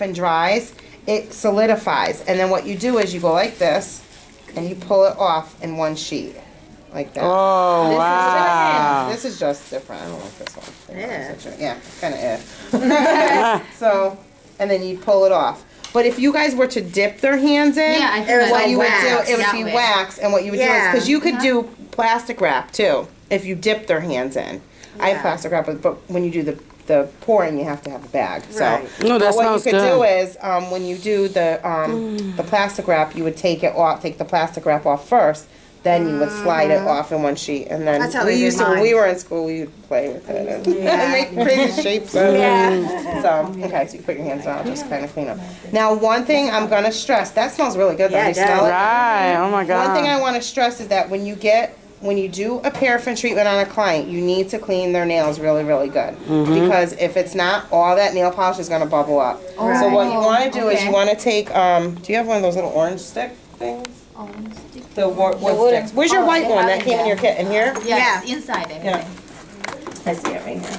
paraffin dries, it solidifies. And then what you do is you go like this, and you pull it off in one sheet. Like that. Oh, this wow. This is just different. I don't like this one. Yeah. Kind of So, and then you pull it off. But if you guys were to dip their hands in, what you would do, it would be wax. And what you would do is, because you could do plastic wrap too, if you dip their hands in. I have plastic wrap, but when you do the pouring, you have to have a bag. So, no, that what you could good. do is, when you do the plastic wrap, you would take it off, take the plastic wrap off first. Then you would slide it off in one sheet, and then we used to. When we were in school, we would play with it and make crazy shapes. So okay, so you put your hands on, just kind of clean up. Now, one thing I'm gonna stress. That smells really good. Yeah, you smell it? Right. Oh my God. One thing I want to stress is that when you do a paraffin treatment on a client, you need to clean their nails really, really good. Because if it's not, all that nail polish is gonna bubble up. So what you want to do is you want to take. Do you have one of those little orange stick things? The wood sticks. Where's your white one that came in your kit? In here? Yes, inside it. Yeah. I see it right here.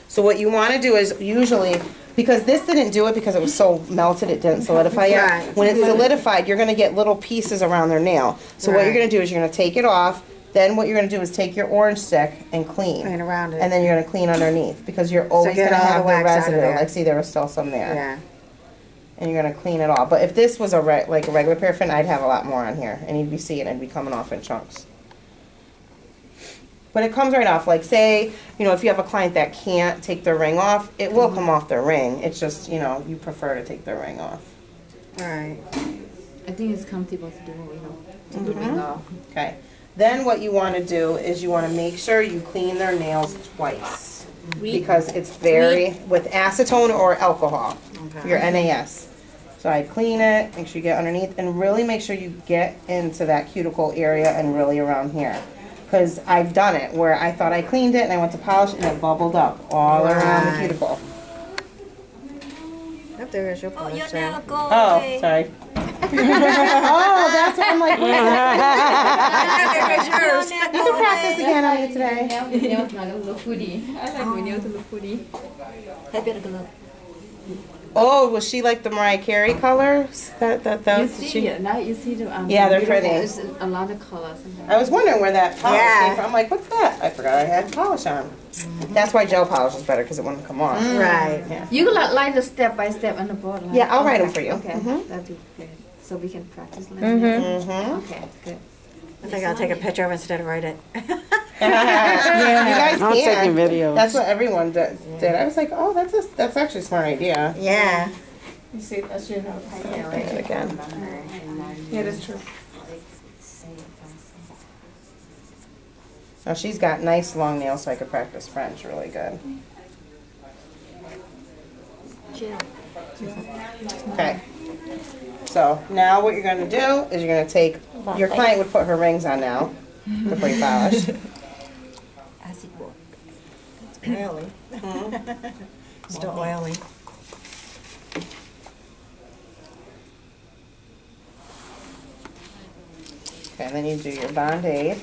So what you want to do is usually, because this didn't do it because it was so melted, it didn't solidify yet. Right. When it's solidified, you're going to get little pieces around their nail. So what you're going to do is you're going to take it off. Then what you're going to do is take your orange stick and clean. Clean around it. And then you're going to clean underneath because you're always going to have the residue. Like, see, there was still some there. Yeah. And you're going to clean it all. But if this was like a regular paraffin, I'd have a lot more on here. And you'd be seeing it be coming off in chunks. But it comes right off. Like, say, if you have a client that can't take their ring off, it will come off their ring. It's just, you prefer to take their ring off. Right. I think it's comfortable to do, take the ring off. Okay. Then what you want to do is you want to make sure you clean their nails twice. Because it's with acetone or alcohol, your NAS. So I clean it, make sure you get underneath, and really make sure you get into that cuticle area and really around here. Because I've done it where I thought I cleaned it and I went to polish and it bubbled up all around the cuticle. Up there is your polish. Oh, sorry. Oh, that's what I'm like. You can practice again on you today. Nails not gonna look pretty. I like my nails to look pretty. I better go. Oh, was she like the Mariah Carey colors? You see it now. You see the yeah, they're pretty. There's a lot of colors. I was wondering where that polish came from. I'm like, what's that? I forgot I had polish on. That's why gel polish is better because it wouldn't come off. Right. Yeah. You can like the step by step on the board. Like, yeah, I'll write them for you. Okay, that'd be good. So we can practice like that. Okay, good. I think I'll take a picture of it instead of write it. Yeah, you guys I'm taking videos. That's what everyone did. I was like, oh, that's actually a smart idea. Yeah. You see, that's your note. Yeah, write it again. Yeah, that's true. Now she's got nice long nails, so I could practice French really good. Okay. So now what you're going to do is you're going to take, your client would put her rings on now before you polish. Acid work. It's oily. Still oily. Okay, and then you do your Band-Aid.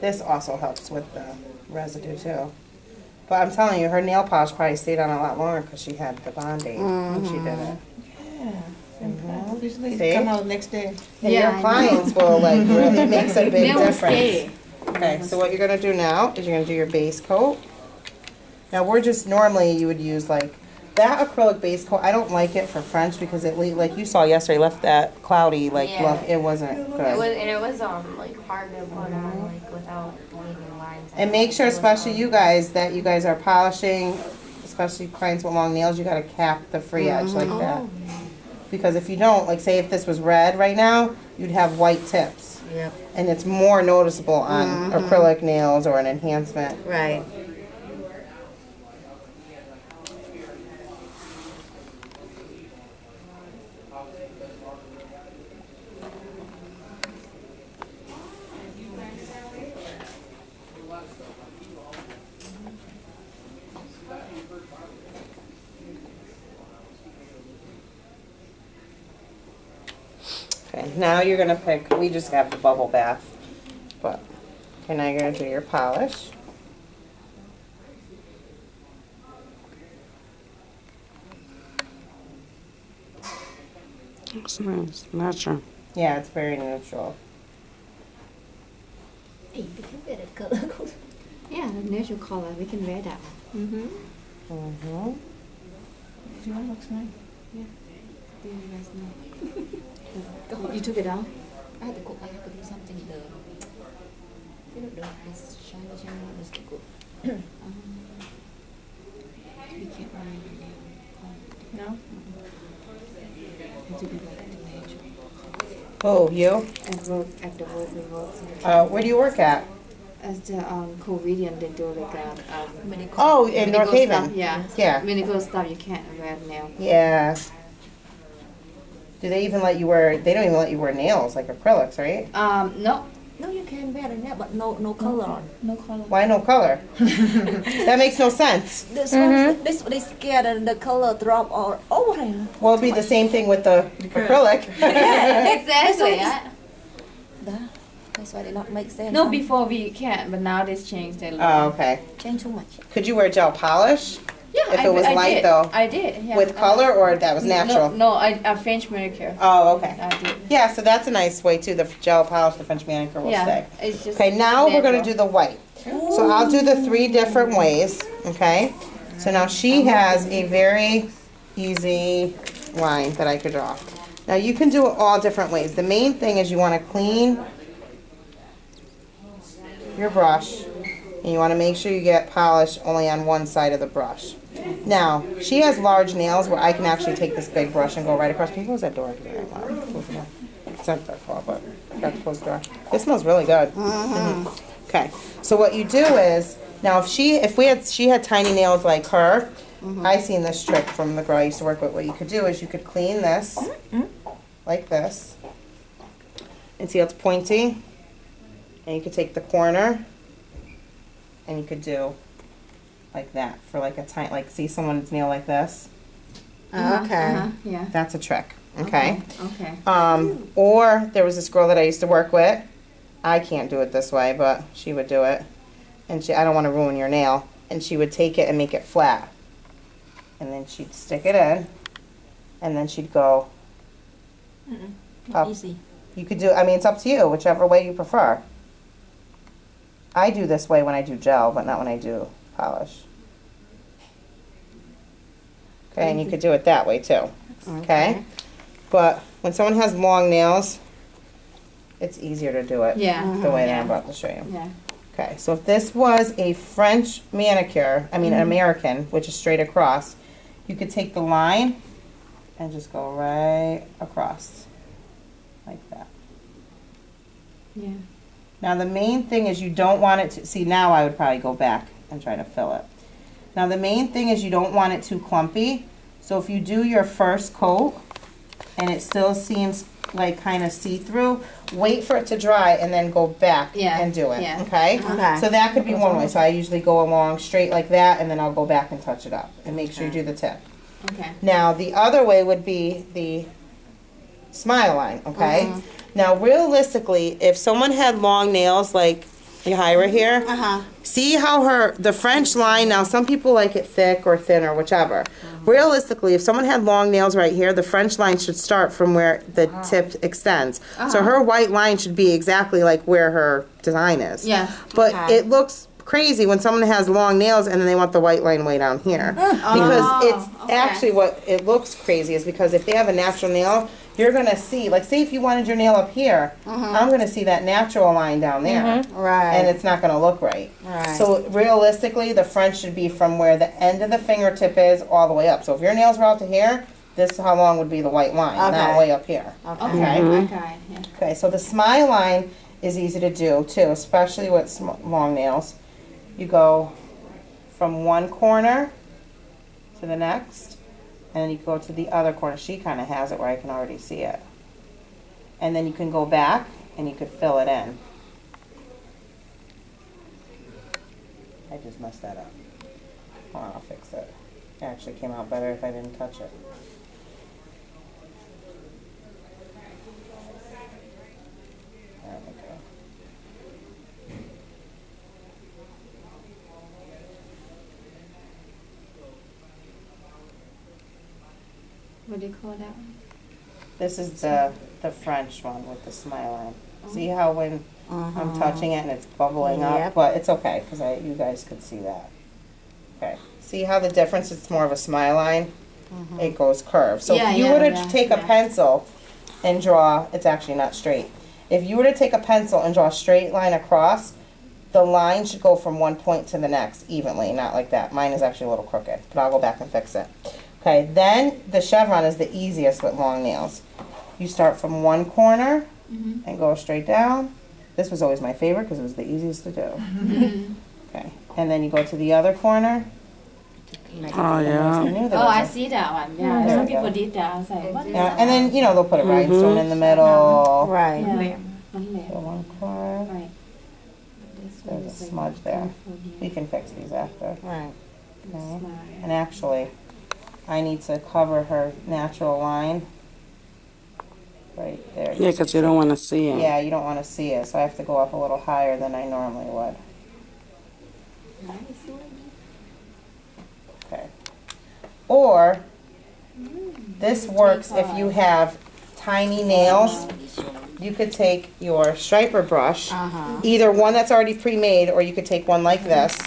This also helps with the residue too. But I'm telling you, her nail polish probably stayed on a lot longer because she had the Band-Aid when she did it. Yeah. Usually they come out the next day. And your clients will like really, it makes a big difference. Okay, so what you're going to do now is you're going to do your base coat. Now we're just, normally you would use like, that acrylic base coat, I don't like it for French because it, like you saw yesterday, left that cloudy, like, look, it wasn't good. It was like hard to put on, like, without leaving lines. And make sure, especially you guys, that you guys are polishing, especially clients with long nails, you got to cap the free edge like that. Because if you don't, like say if this was red right now, you'd have white tips. Yep. And it's more noticeable on acrylic nails or an enhancement. Right. Okay, now you're gonna pick, we just have the bubble bath, but, okay, now you're gonna do your polish. It's nice. Natural. Yeah, it's very neutral. Hey, you can get a color. Yeah, the natural color. We can wear that one. Mm-hmm. Yeah, looks nice. Do you guys know? You took it out? I have to cook. I have to do something. This shiny one is good. We can't wear it. No? It to be like natural. Oh, you? At work, after work, we work. Where do you work at? As the Korean, they do like medical. Oh, in North medical Haven. Stuff, yeah. Yeah. Medical stuff you can't wear now. Yeah. Do they even let you wear, they don't even let you wear nails, like acrylics, right? No. No, you can wear the net, but no color. No color. Why no color? That makes no sense. This one, they scared the color drop or over. Well, it'd be the same thing with the acrylic. Exactly. That's why they not make sense. No, before we can't, but now this changed a Oh, lot. okay. Change too much. Could you wear gel polish? Yeah, If it was light, did. though. I did. Yeah. With color, or that was natural? No, I French manicure. Oh, okay. I did. Yeah, so that's a nice way too. The gel polish, the French manicure will Yeah, stay. it's just Okay, now we're gonna natural. do the white. So I'll do the 3 different ways, okay? So now she has a very easy line that I could draw. Now you can do it all different ways. The main thing is you wanna clean your brush, and you wanna make sure you get polish only on one side of the brush. Now, she has large nails where I can actually take this big brush and go right across. Can you close that door? It's not their fault, but I got to close the door. This smells really good. Okay, so what you do is, now if she had tiny nails like her, I seen this trick from the girl I used to work with. What you could do is you could clean this like this, and see how it's pointy, and you could take the corner, and you could do like that for like a tiny, like see someone's nail like this. Yeah. That's a trick. Okay. Okay. Or there was this girl that I used to work with. I can't do it this way, but she would do it. And I don't want to ruin your nail. And she would take it and make it flat. And then she'd stick it in. And then she'd go up. Easy. You could do, I mean, it's up to you, whichever way you prefer. I do this way when I do gel, but not when I do polish. Okay, and you could do it that way too. Okay? But when someone has long nails, it's easier to do it Yeah. the way that I'm about to show you. Yeah. Okay, so if this was a French manicure, I mean an American, which is straight across, you could take the line and just go right across like that. Yeah. Now the main thing is you don't want it to, see now I would probably go back and try to fill it. Now the main thing is you don't want it too clumpy, so if you do your first coat and it still seems like kind of see-through, wait for it to dry and then go back and do it, okay? Okay. So that could be one way, so I usually go along straight like that and then I'll go back and touch it up and make sure you do the tip. Okay. Now the other way would be the smile line, okay? Now realistically, if someone had long nails like Yahaira here, see how the French line, now some people like it thick or thin or whichever. Realistically, if someone had long nails right here, the French line should start from where the tip extends. So her white line should be exactly like where her design is. Yeah. But it looks crazy when someone has long nails and then they want the white line way down here. Because it's actually what it looks crazy is because if they have a natural nail, you're going to see, like say if you wanted your nail up here, I'm going to see that natural line down there. Right. And it's not going to look right. Right. So realistically, the French should be from where the end of the fingertip is all the way up. So if your nails were out to here, this is how long would be the white line, not way up here. Okay. Okay. Yeah. Okay, so the smile line is easy to do too, especially with long nails. You go from one corner to the next, and then you go to the other corner. She kind of has it where I can already see it. And then you can go back and you could fill it in. I just messed that up. Hold on, I'll fix it. It actually came out better if I didn't touch it. What do you call that? This is the French one with the smile line. See how when I'm touching it and it's bubbling up? Yep. But it's okay, because you guys could see that. Okay. See how the difference, it's more of a smile line? It goes curved. So Yeah, if you yeah, were to yeah, take a yeah. pencil and draw, it's actually not straight. If you were to take a pencil and draw a straight line across, the line should go from one point to the next evenly, not like that. Mine is actually a little crooked, but I'll go back and fix it. Okay, then the chevron is the easiest with long nails. You start from one corner and go straight down. This was always my favorite because it was the easiest to do. Okay, and then you go to the other corner. Oh, yeah. Oh, I see that one. Yeah, There some we go. people did that. I was like, what is Yeah, that? and then, you know, they'll put a rhinestone in the middle. Right. Yeah. So one corner. Right. This one There's is a like smudge there. careful, We can fix these after. Right. yeah. Okay. Smile. And actually, I need to cover her natural line. Right there. Yeah, because you don't want to see it. Yeah, you don't want to see it, so I have to go up a little higher than I normally would. Okay. Or, this works if you have tiny nails. You could take your striper brush, either one that's already pre-made, or you could take one like this,